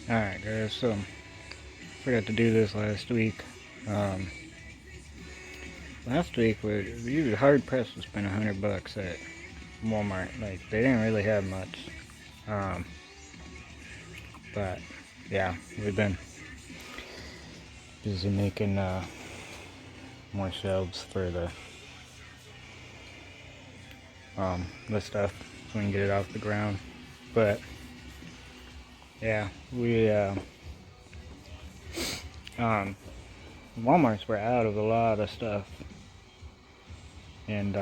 Alright guys, so forgot to do this last week. Last week we were hard pressed to spend $100 at Walmart. Like, they didn't really have much. But yeah, we've been busy making more shelves for the stuff so we can get it off the ground. But yeah, we Walmarts were out of a lot of stuff, and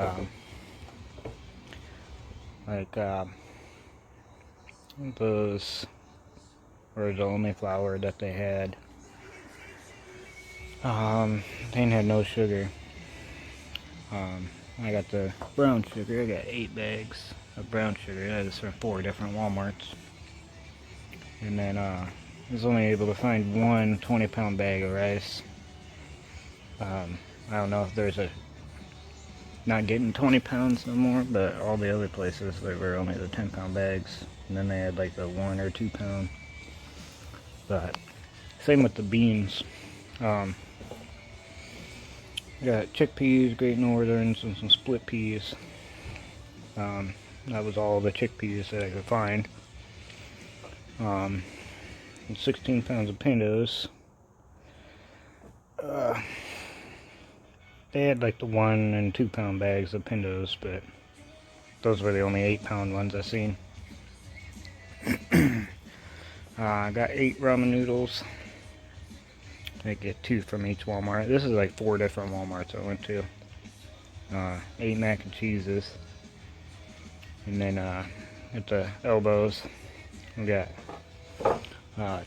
those were the only flour that they had. They had no sugar. I got the brown sugar. I got 8 bags of brown sugar. That is from 4 different Walmarts. And then I was only able to find one 20-pound bag of rice. I don't know if there's not getting 20 pounds no more, but all the other places they were only the 10-pound bags, and then they had like the 1 or 2 pound. But same with the beans. Got chickpeas, Great Northerns, and some split peas. That was all the chickpeas that I could find. And 16 pounds of pintos. They had like the 1 and 2 pound bags of pintos, but those were the only 8-pound ones I seen. I got 8 ramen noodles. I get 2 from each Walmart. This is like 4 different Walmarts I went to. 8 mac and cheeses. And then at the elbows, we got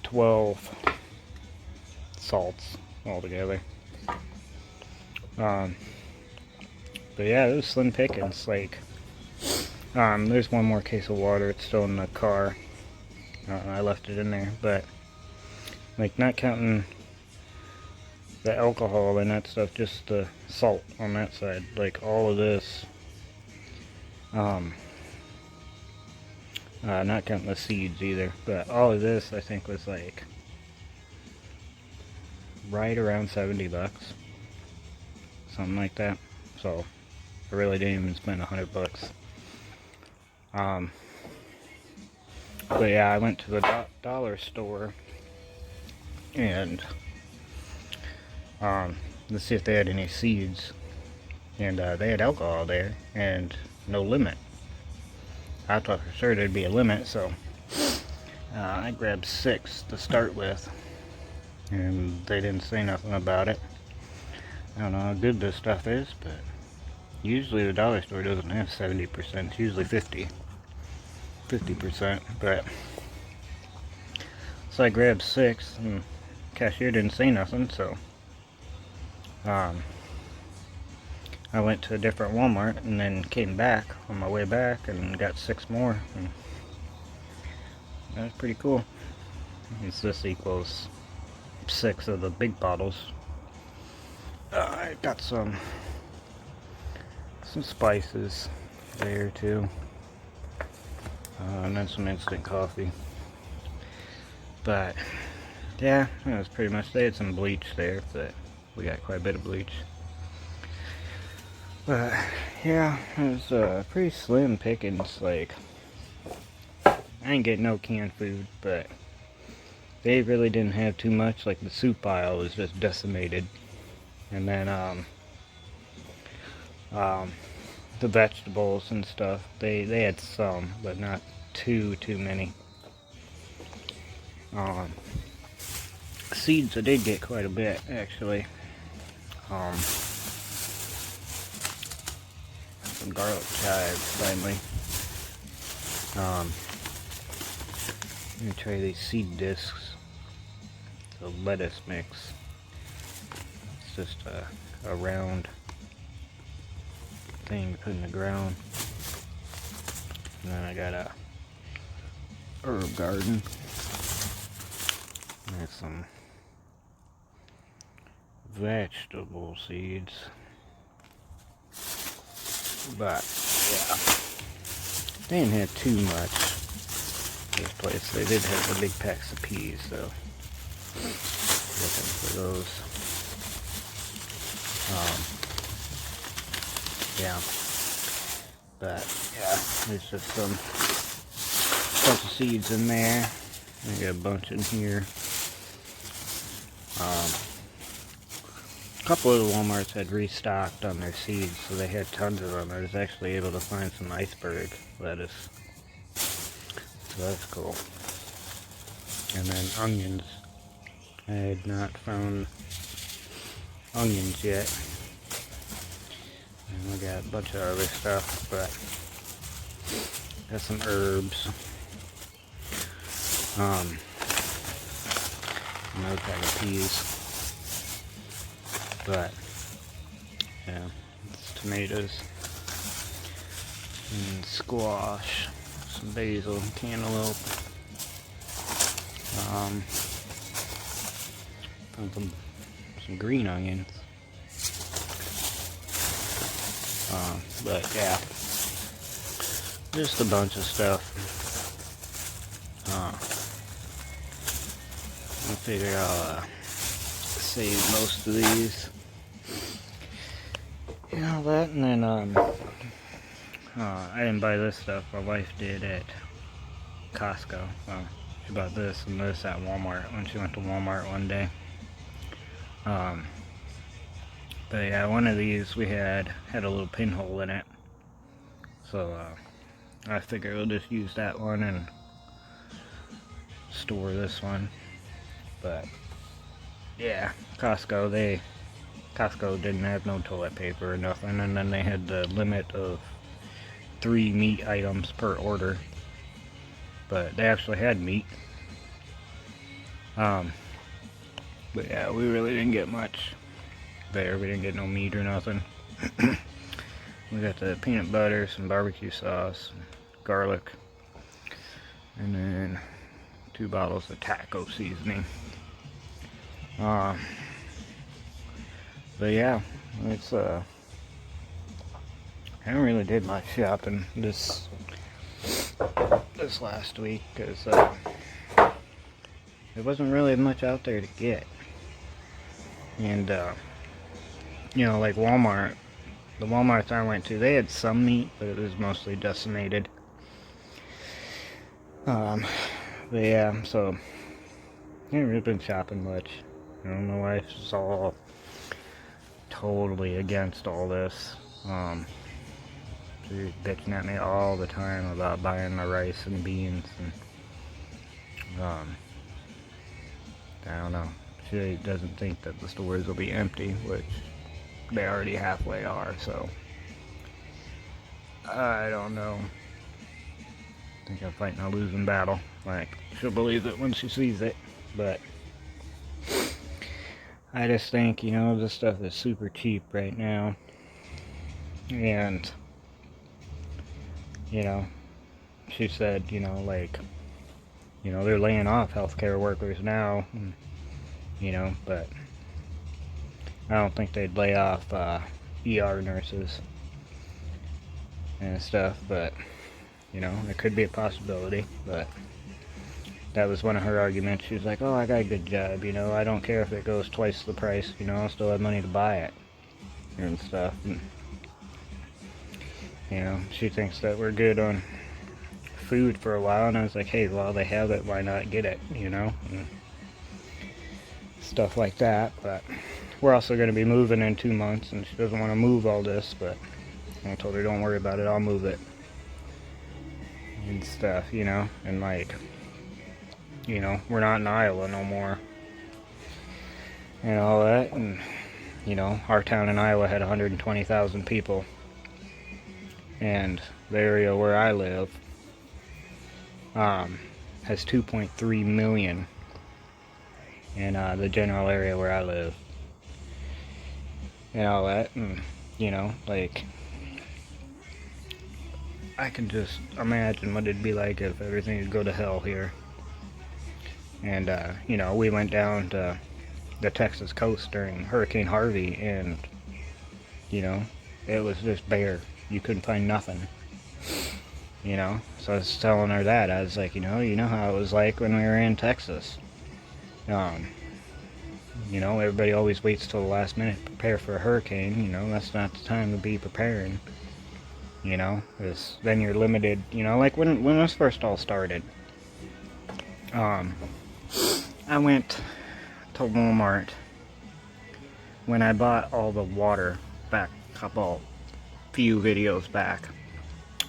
12 salts altogether. But yeah, it was slim pickings. Like, there's one more case of water. It's still in the car. I left it in there, but like, not counting the alcohol and that stuff, just the salt on that side. Like, all of this, not counting the seeds either, but all of this I think was like right around $70, something like that. So I really didn't even spend $100. But yeah, I went to the dollar store and let's see if they had any seeds, and they had alcohol there and no limit. I thought for sure there'd be a limit, so I grabbed 6 to start with, and they didn't say nothing about it. I don't know how good this stuff is, but usually the dollar store doesn't have 70%. It's usually 50%. But so I grabbed 6, and cashier didn't say nothing, so I went to a different Walmart and then came back on my way back and got 6 more, and that was pretty cool. This equals 6 of the big bottles. I got some spices there too, and then some instant coffee. But yeah, that was pretty much. They had some bleach there, but we got quite a bit of bleach. But yeah, it was pretty slim pickings. Like, I ain't getting no canned food, but they really didn't have too much. Like, the soup aisle was just decimated, and then the vegetables and stuff, they had some, but not too many. Seeds I did get quite a bit, actually. Some garlic chives finally. I'm gonna try these seed discs. The lettuce mix. It's just a round thing to put in the ground. And then I got a herb garden. There's some vegetable seeds. But yeah, they didn't have too much. this place. They did have the big packs of peas, so looking for those. Yeah, but yeah, there's just some bunch of seeds in there. I got a bunch in here. A couple of the Walmarts had restocked on their seeds, so they had tons of them. I was actually able to find some iceberg lettuce, so that's cool. And then onions. I had not found onions yet. And we got a bunch of other stuff, but got some herbs. Another pack of peas. But yeah, it's tomatoes and squash, some basil, cantaloupe. Found some green onions. But yeah, just a bunch of stuff. I figure I'll save most of these. You know that, and then I didn't buy this stuff. My wife did at Costco. Well, she bought this and this at Walmart when she went to Walmart one day. But yeah, one of these we had a little pinhole in it, so I figured we'll just use that one and store this one. But yeah, Costco didn't have no toilet paper or nothing, and then they had the limit of 3 meat items per order, but they actually had meat. But yeah, we really didn't get much there. We didn't get no meat or nothing. We got the peanut butter, some barbecue sauce, garlic, and then 2 bottles of taco seasoning. But yeah, it's I haven't really did much shopping this last week because there wasn't really much out there to get. And you know, like Walmart, the Walmarts I went to, they had some meat, but it was mostly decimated. But yeah, so I haven't really been shopping much. I don't know why it's all totally against all this. She's bitching at me all the time about buying the rice and beans, and I don't know. She doesn't think that the stores will be empty, which they already halfway are, so I don't know. I think I'm fighting a losing battle. Like, she'll believe it when she sees it, but I just think, you know, this stuff is super cheap right now, and you know, she said, you know, like, you know, they're laying off healthcare workers now, and, you know, but I don't think they'd lay off ER nurses and stuff, but, you know, it could be a possibility. But that was one of her arguments. She was like, oh, I got a good job, you know, I don't care if it goes twice the price, you know, I'll still have money to buy it and stuff. And, you know, she thinks that we're good on food for a while, and I was like, hey, while they have it, why not get it, you know, and stuff like that. But we're also going to be moving in 2 months, and she doesn't want to move all this, but I told her, don't worry about it, I'll move it and stuff, you know. And like, you know, we're not in Iowa no more and all that. And, you know, our town in Iowa had 120,000 people, and the area where I live has 2.3 million in the general area where I live and all that. And, you know, like, I can just imagine what it'd be like if everything would go to hell here. And you know, we went down to the Texas coast during Hurricane Harvey, and, you know, it was just bare. You couldn't find nothing. you know. So I was telling her that. I was like, you know how it was like when we were in Texas. Um, everybody always waits till the last minute to prepare for a hurricane. That's not the time to be preparing. Because then you're limited. Like when this first all started. Um, I went to Walmart when I bought all the water back a couple few videos back.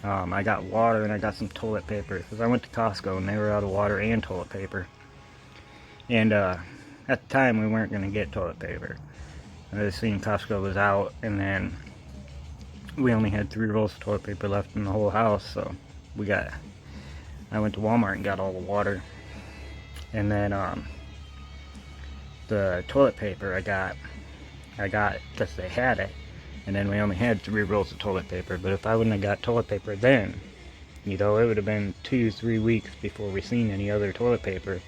I got water and I got some toilet paper because I went to Costco and they were out of water and toilet paper. And at the time we weren't going to get toilet paper. I just seen Costco was out, and then we only had 3 rolls of toilet paper left in the whole house, so I went to Walmart and got all the water. And then the toilet paper I got because they had it, and then we only had 3 rolls of toilet paper. But if I wouldn't have got toilet paper then, it would have been 2-3 weeks before we seen any other toilet paper.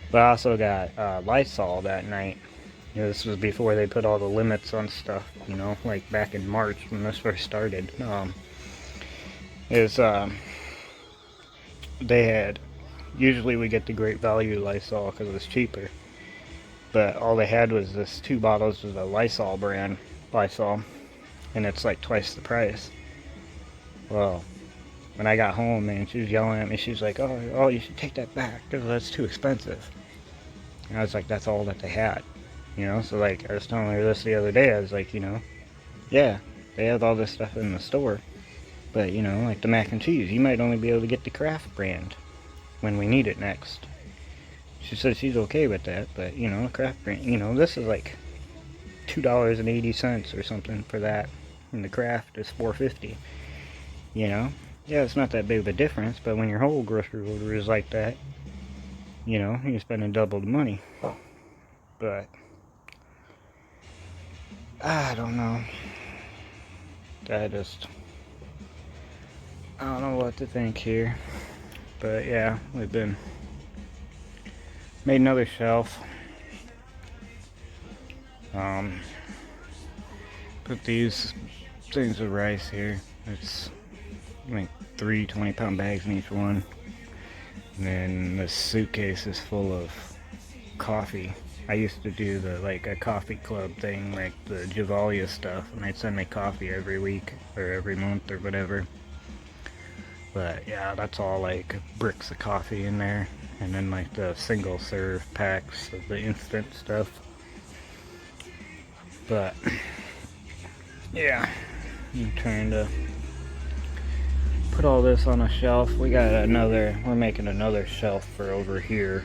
But I also got Lysol that night. This was before they put all the limits on stuff, like back in March when this first started. They had, usually we get the Great Value Lysol because it was cheaper. But all they had was this 2 bottles of the Lysol brand, Lysol, and it's like twice the price. Well, when I got home, man, she was yelling at me. She was like, oh, you should take that back because that's too expensive. And I was like, that's all that they had. So like, I was telling her this the other day. I was like, yeah, they have all this stuff in the store. But, like the mac and cheese, you might only be able to get the Kraft brand when we need it next. She said she's okay with that, but, Kraft brand, this is like $2.80 or something for that. And the Kraft is $4.50. Yeah, it's not that big of a difference, but when your whole grocery order is like that, you're spending double the money. But I don't know. I don't know what to think here. But yeah, made another shelf. Put these things of rice here. It's like 3 20-pound bags in each one. And then this suitcase is full of coffee. I used to do a coffee club thing, like the Javalia stuff, and they'd send me coffee every week or every month or whatever. But yeah, that's all like bricks of coffee in there, and then like the single serve packs of the instant stuff. But yeah, I'm trying to put all this on a shelf. We're making another shelf for over here.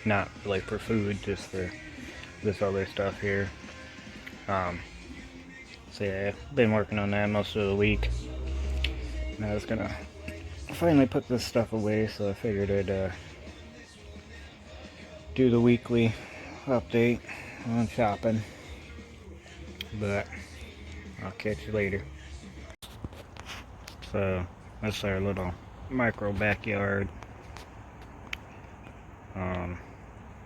Not like for food, just for this other stuff here. So yeah, I've been working on that most of the week. And I was gonna finally put this stuff away, so I figured I'd do the weekly update on shopping. But I'll catch you later. So that's our little micro backyard.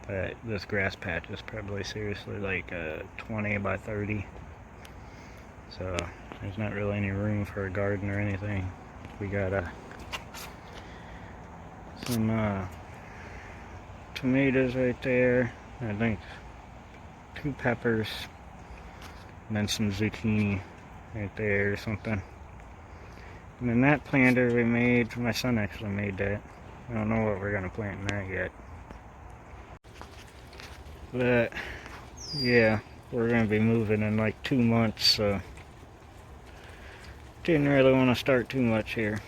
But this grass patch is probably seriously like 20 by 30. So there's not really any room for a garden or anything. We got some tomatoes right there. I think 2 peppers. And then some zucchini right there or something. And then that planter we made, my son actually made that. I don't know what we're going to plant in that yet. But yeah, we're going to be moving in like 2 months, so didn't really want to start too much here.